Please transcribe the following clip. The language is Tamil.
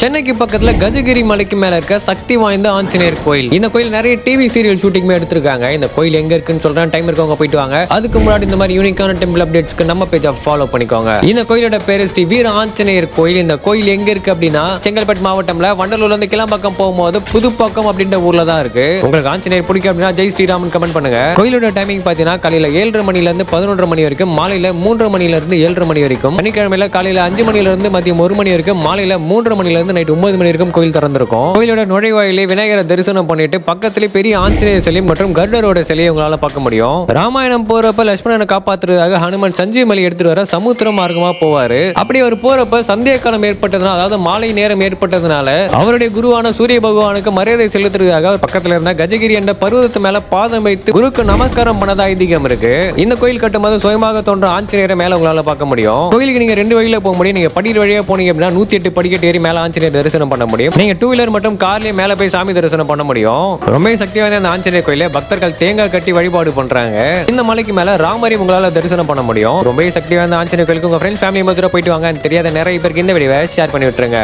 சென்னைக்கு பக்கத்துல கஜகிரி மலைக்கு மேல இருக்க சக்தி வாய்ந்த ஆஞ்சநேயர் கோயில். இந்த கோயில் நிறைய டிவி சீரியல் ஷூட்டிங் எடுத்திருக்காங்க. இந்த கோயில் எங்க இருக்குன்னு சொல்றேன், டைம் இருக்கவங்க போயிட்டு வாங்க. அதுக்கு முன்னாடி இந்த மாதிரி யூனிக்கான டெம்பிள் அப்டேட்ஸ்க்கு நம்ம பேஜை ஃபாலோ பண்ணிக்கோங்க. இந்த கோயிலோட பேரு ஸ்ரீ வீர ஆஞ்சநேயர் கோயில். இந்த கோயில் எங்க இருக்கு அப்படின்னா செங்கல்பட்டு மாவட்டம்ல வண்டலூர்ல இருந்து கிளம்பாக்கம் போகும்போது புதுப்பாக்கம் அப்படின்ற ஊர்ல தான் இருக்கு. உங்களுக்கு ஆஞ்சநேயர் பிடிக்கும் அப்படின்னா ஜெய் ஸ்ரீராமன் கமெண்ட் பண்ணுங்க. கோயிலோட டைமிங் பாத்தீங்கன்னா காலையில 7:30 மணில இருந்து 11:30 மணி வரைக்கும், மாலையில 3:30 மணில இருந்து 7:30 மணி வரைக்கும், சனிக்கிழமையில காலையில 5 மணில இருந்து மதியம் 1 மணி வரைக்கும், மாலையில 3:30 மணில இருந்து நைட் 9 மணி வரைக்கும் கோயில் திறந்திருக்கும். கோயிலோட நுழைவாயிலே விநாயகரை தரிசனம் பண்ணிட்டு பக்கத்திலே பெரிய ஆஞ்சநேயர் சிலை மற்றும் கருடரோட சிலையை உங்களால பார்க்க முடியும். ராமாயணம் போறப்ப லட்சுமணனை காப்பாத்துறதுக்காக ஹனுமன் சஞ்சீவ மலை எடுத்துட்டு வர சமுத்திர மார்க்கமா போவாரு. அப்படி அவர் போறப்ப சந்தேக காலம் ஏற்பட்டதுனால, அதாவது மாலை நேரம் ஏற்பட்டதுனால அவருடைய குருவான சூரிய பகவானுக்கு மரியாதை செலுத்துறதுக்காக பக்கத்துல இருந்த கஜகிரி என்ற பர்வதத்து மேல பாதம் வைத்து குருக்கு நமஸ்காரம் பண்ணதா ஐதீகம் இருக்கு. இந்த கோயில் கட்டும்போது சுயமாக தோன்ற ஆஞ்சநேயரை மேல உங்களால பார்க்க முடியும். கோயிலுக்கு நீங்க 2 வழியில போக முடியும். நீங்க படியில் வழியா போனீங்க அப்படின்னா 108 படிக்கட்டு ஏறி மேல ஆஞ்சநேயர் தரிசனம் பண்ண முடியும். நீங்க 2 வீலர் மற்றும் கார்லயே மேல போய் சாமி தரிசனம் பண்ண முடியும். ரொம்ப சக்தி வாய்ந்த அந்த ஆஞ்சநேயர் கோயில பக்தர்கள் தேங்காய் கட்டி வழிபாடு பண்றாங்க. இந்த மலைக்கு மேல ராமரையும் உங்களால தரிசனம் பண்ண முடியும். ரொம்ப சக்தி வாய்ந்த ஆஞ்சநேயர் கோயிலுக்கு உங்க ஃப்ரெண்ட்ஸ் ஃபேமிலி மெம்பர்ஸ் போயிட்டு வாங்க. தெரியாத நிறைய பேருக்கு இந்த வீடியோவை ஷேர் பண்ணி விட்டுருங்க.